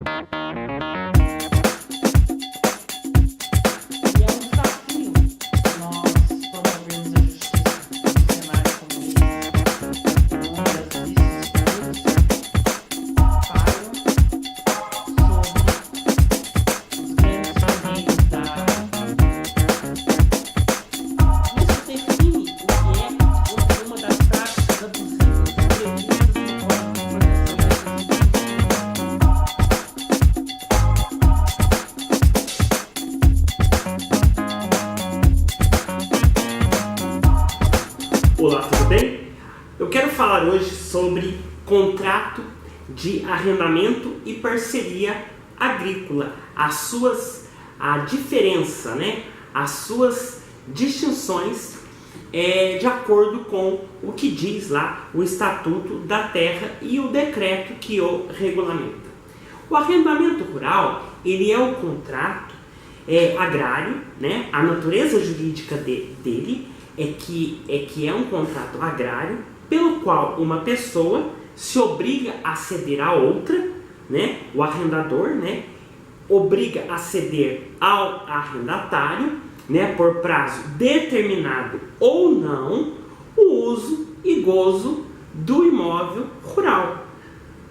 E é um desafio nós promovermos a justiça num cenário como esse, onde as vícios todos pairam sobre os grandes poderes da Isso define o que é uma das práticas abusivas previstas no Código de Proteção dessas instituições. Olá, tudo bem? Eu quero falar hoje sobre contrato de arrendamento e parceria agrícola, a diferença, né? As suas distinções de acordo com o que diz lá o Estatuto da Terra e o decreto que o regulamenta. O arrendamento rural, ele é o contrato agrário, né? A natureza jurídica dele é que é um contrato agrário pelo qual uma pessoa se obriga a ceder a outra, né? O arrendador, né? Obriga a ceder ao arrendatário, né? Por prazo determinado ou não, o uso e gozo do imóvel rural,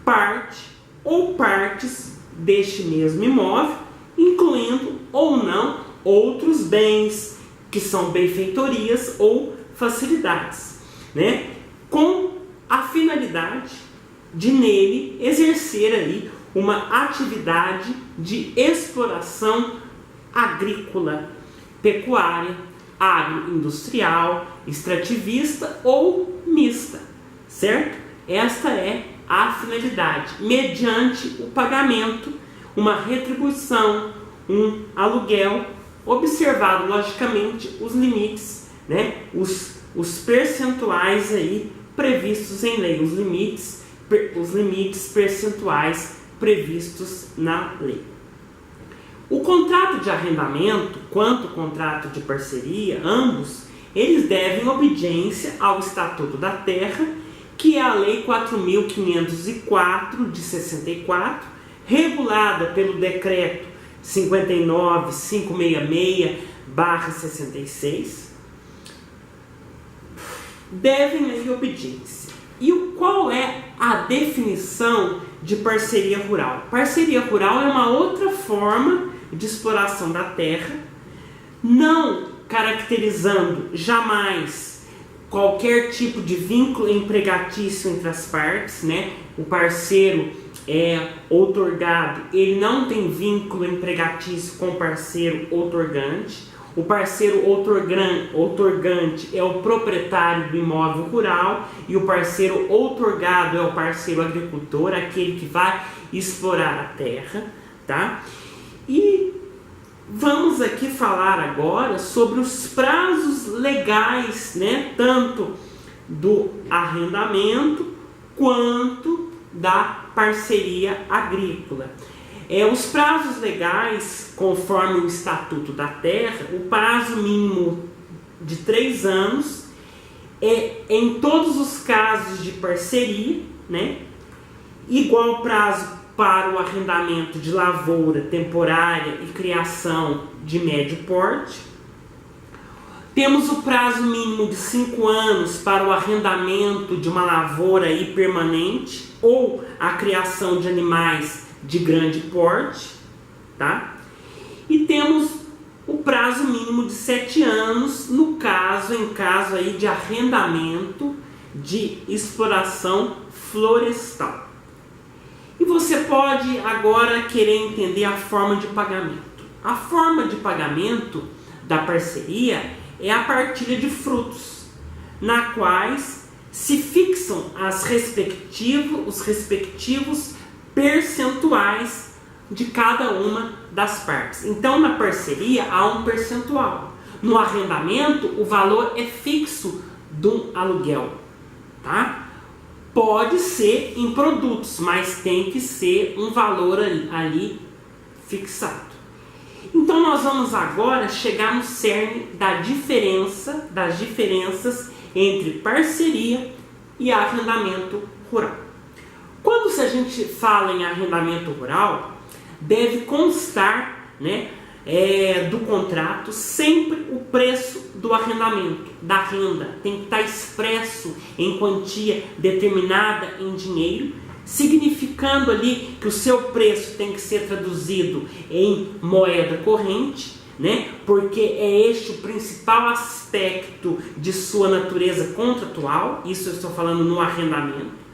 parte ou partes deste mesmo imóvel, incluindo ou não outros bens, que são benfeitorias ou facilidades, né? Com a finalidade de nele exercer ali uma atividade de exploração agrícola, pecuária, agroindustrial, extrativista ou mista, certo? Esta é a finalidade, mediante o pagamento, uma retribuição, um aluguel, observado logicamente os limites, né? Os percentuais aí previstos em lei, os limites percentuais previstos na lei. O contrato de arrendamento quanto o contrato de parceria, ambos, eles devem obediência ao Estatuto da Terra, que é a Lei 4.504 de 64, regulada pelo Decreto 59.566/66, devem aí obediência. E qual é a definição de parceria rural? Parceria rural é uma outra forma de exploração da terra, não caracterizando jamais qualquer tipo de vínculo empregatício entre as partes, né? O parceiro outorgado, ele não tem vínculo empregatício com o parceiro outorgante. O parceiro outorgante é o proprietário do imóvel rural e o parceiro outorgado é o parceiro agricultor, aquele que vai explorar a terra, tá? E vamos aqui falar agora sobre os prazos legais, né? Tanto do arrendamento quanto da parceria agrícola. Os prazos legais, conforme o Estatuto da Terra, o prazo mínimo de 3 anos em todos os casos de parceria, né? Igual prazo para o arrendamento de lavoura temporária e criação de médio porte. Temos o prazo mínimo de 5 anos para o arrendamento de uma lavoura permanente ou a criação de animais de grande porte, tá? E temos o prazo mínimo de 7 anos em caso aí de arrendamento de exploração florestal. E você pode agora querer entender a forma de pagamento. A forma de pagamento da parceria é a partilha de frutos, na quais se fixam os respectivos percentuais de cada uma das partes. Então, na parceria há um percentual. No arrendamento, o valor é fixo do aluguel, tá? Pode ser em produtos, mas tem que ser um valor ali fixado. Então nós vamos agora chegar no cerne das diferenças entre parceria e arrendamento rural. Quando se a gente fala em arrendamento rural, deve constar, né, do contrato sempre o preço do arrendamento, da renda. Tem que estar expresso em quantia determinada em dinheiro, significando ali que o seu preço tem que ser traduzido em moeda corrente, né? Porque é este o principal aspecto de sua natureza contratual. Isso eu estou falando no arrendamento.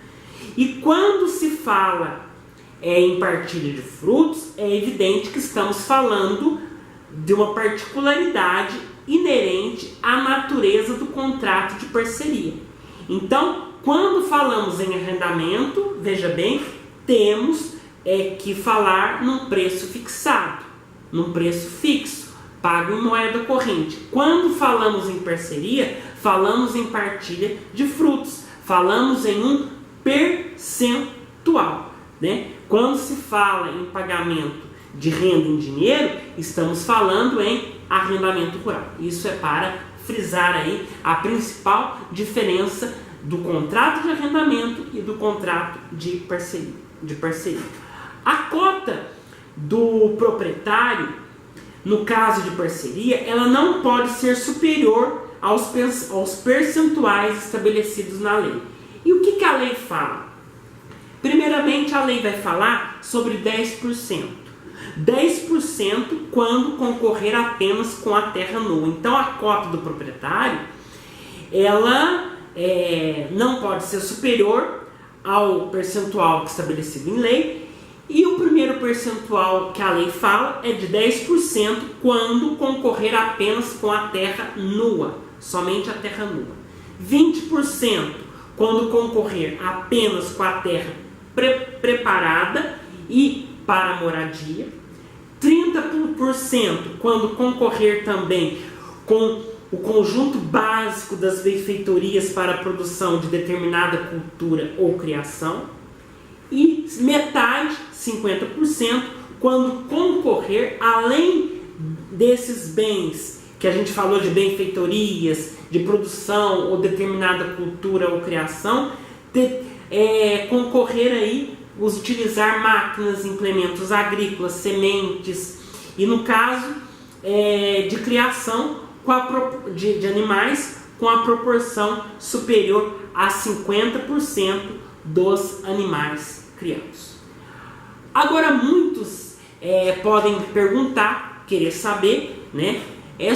E quando se fala em partilha de frutos, é evidente que estamos falando de uma particularidade inerente à natureza do contrato de parceria. Então, quando falamos em arrendamento, veja bem, temos que falar num preço fixado, num preço fixo, pago em moeda corrente. Quando falamos em parceria, falamos em partilha de frutos, falamos em um percentual, né? Quando se fala em pagamento de renda em dinheiro, estamos falando em arrendamento rural. Isso é para frisar aí a principal diferença do contrato de arrendamento e do contrato de parceria. A cota do proprietário, no caso de parceria, ela não pode ser superior aos percentuais estabelecidos na lei. E o que a lei fala? Primeiramente, a lei vai falar sobre 10%. 10% quando concorrer apenas com a terra nua. Então, a cota do proprietário, ela não pode ser superior ao percentual estabelecido em lei. E o primeiro percentual que a lei fala é de 10% quando concorrer apenas com a terra nua. Somente a terra nua. 20% quando concorrer apenas com a terra preparada e para moradia, 30% quando concorrer também com o conjunto básico das benfeitorias para a produção de determinada cultura ou criação, e metade, 50%, quando concorrer além desses bens que a gente falou de benfeitorias, de produção ou determinada cultura ou criação, concorrer aí, utilizar máquinas, implementos agrícolas, sementes, e no caso de criação de animais, com a proporção superior a 50% dos animais criados. Agora muitos podem perguntar, querer saber, né,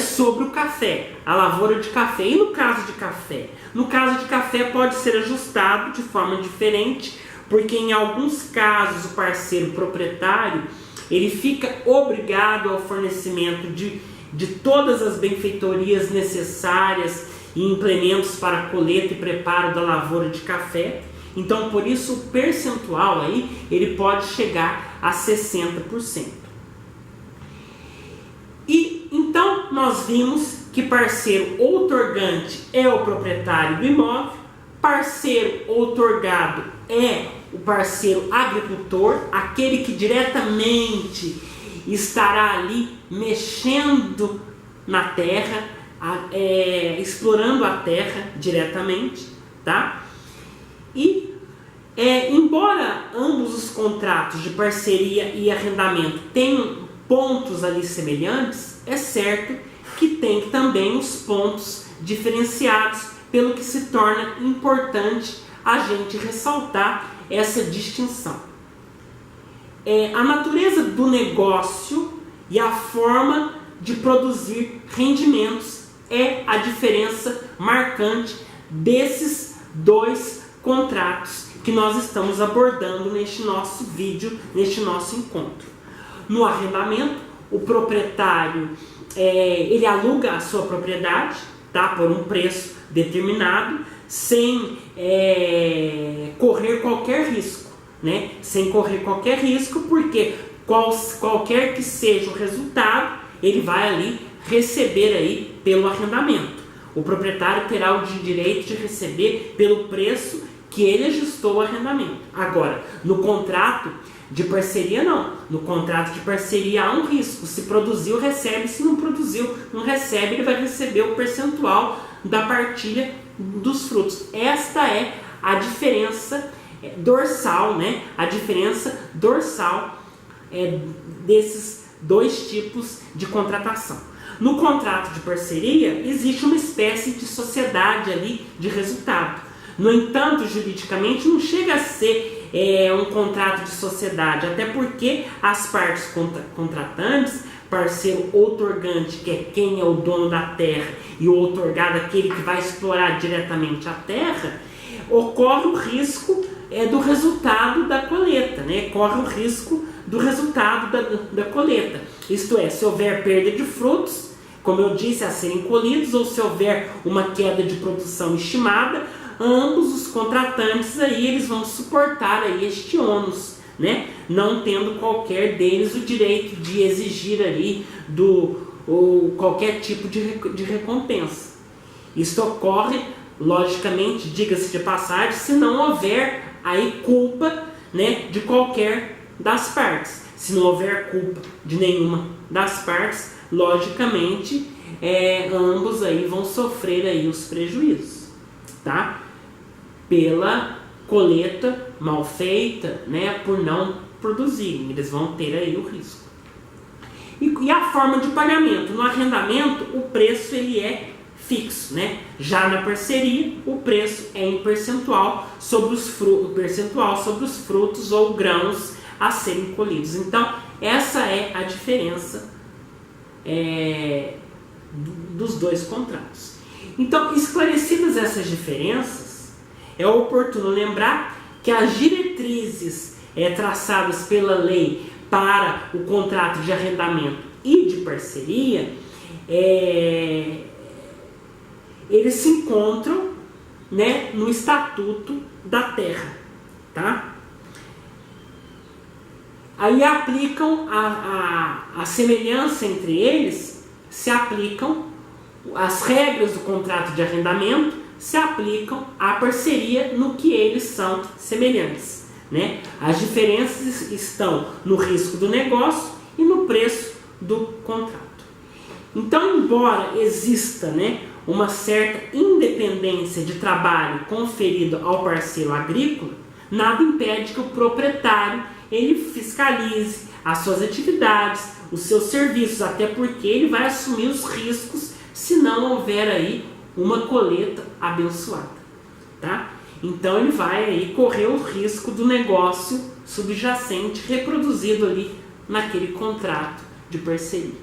sobre o café, a lavoura de café. E no caso de café? No caso de café pode ser ajustado de forma diferente, porque em alguns casos o parceiro proprietário ele fica obrigado ao fornecimento de todas as benfeitorias necessárias e implementos para a colheita e preparo da lavoura de café. Então, por isso, o percentual aí ele pode chegar a 60%. E então nós vimos que parceiro outorgante é o proprietário do imóvel, parceiro outorgado é o parceiro agricultor, aquele que diretamente estará ali mexendo na terra, explorando a terra diretamente, tá? E embora ambos os contratos de parceria e arrendamento tenham pontos ali semelhantes, é certo que tem também os pontos diferenciados, pelo que se torna importante a gente ressaltar essa distinção. A natureza do negócio e a forma de produzir rendimentos é a diferença marcante desses dois contratos que nós estamos abordando neste nosso vídeo, neste nosso encontro. No arrendamento, o proprietário ele aluga a sua propriedade, tá, por um preço determinado, sem correr qualquer risco, né? Sem correr qualquer risco, porque qualquer que seja o resultado, ele vai ali receber aí pelo arrendamento. O proprietário terá o direito de receber pelo preço que ele ajustou o arrendamento. Agora, no contrato de parceria não. No contrato de parceria há um risco. Se produziu, recebe. Se não produziu, não recebe. Ele vai receber o percentual da partilha dos frutos. Esta é a diferença dorsal, né? A diferença dorsal desses dois tipos de contratação. No contrato de parceria, existe uma espécie de sociedade ali de resultado. No entanto, juridicamente, não chega a ser um contrato de sociedade, até porque as partes contratantes, parceiro outorgante, que é quem é o dono da terra, e o outorgado, aquele que vai explorar diretamente a terra, ocorre o risco do resultado da colheita, né? Corre o risco do resultado da colheita. Isto é, se houver perda de frutos, como eu disse, a serem colhidos, ou se houver uma queda de produção estimada, ambos os contratantes aí, eles vão suportar aí este ônus, né? Não tendo qualquer deles o direito de exigir ali qualquer tipo de recompensa. Isso ocorre, logicamente, diga-se de passagem, se não houver aí culpa, né, de qualquer das partes. Se não houver culpa de nenhuma das partes, logicamente, ambos aí vão sofrer aí os prejuízos, tá? Pela colheita mal feita, né, por não produzirem, eles vão ter aí o risco. E a forma de pagamento? No arrendamento, o preço ele é fixo, né? Já na parceria, o preço é em percentual sobre os frutos ou grãos a serem colhidos. Então, essa é a diferença dos dois contratos. Então, esclarecidas essas diferenças, é oportuno lembrar que as diretrizes traçadas pela lei para o contrato de arrendamento e de parceria, eles se encontram, né, no Estatuto da Terra, tá? Aí aplicam a semelhança entre eles, se aplicam as regras do contrato de arrendamento, se aplicam à parceria no que eles são semelhantes, né? As diferenças estão no risco do negócio e no preço do contrato. Então, embora exista, né, uma certa independência de trabalho conferida ao parceiro agrícola, nada impede que o proprietário ele fiscalize as suas atividades, os seus serviços, até porque ele vai assumir os riscos se não houver aí uma colheita abençoada, tá? Então ele vai aí correr o risco do negócio subjacente reproduzido ali naquele contrato de parceria.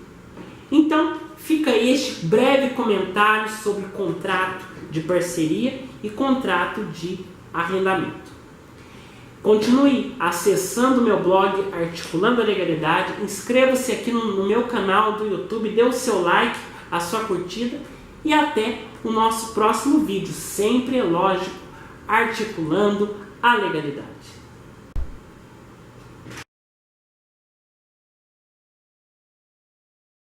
Então fica aí este breve comentário sobre contrato de parceria e contrato de arrendamento. Continue acessando o meu blog Articulando a Legalidade, inscreva-se aqui no meu canal do YouTube, dê o seu like, a sua curtida e até o nosso próximo vídeo, sempre, é lógico, articulando a legalidade.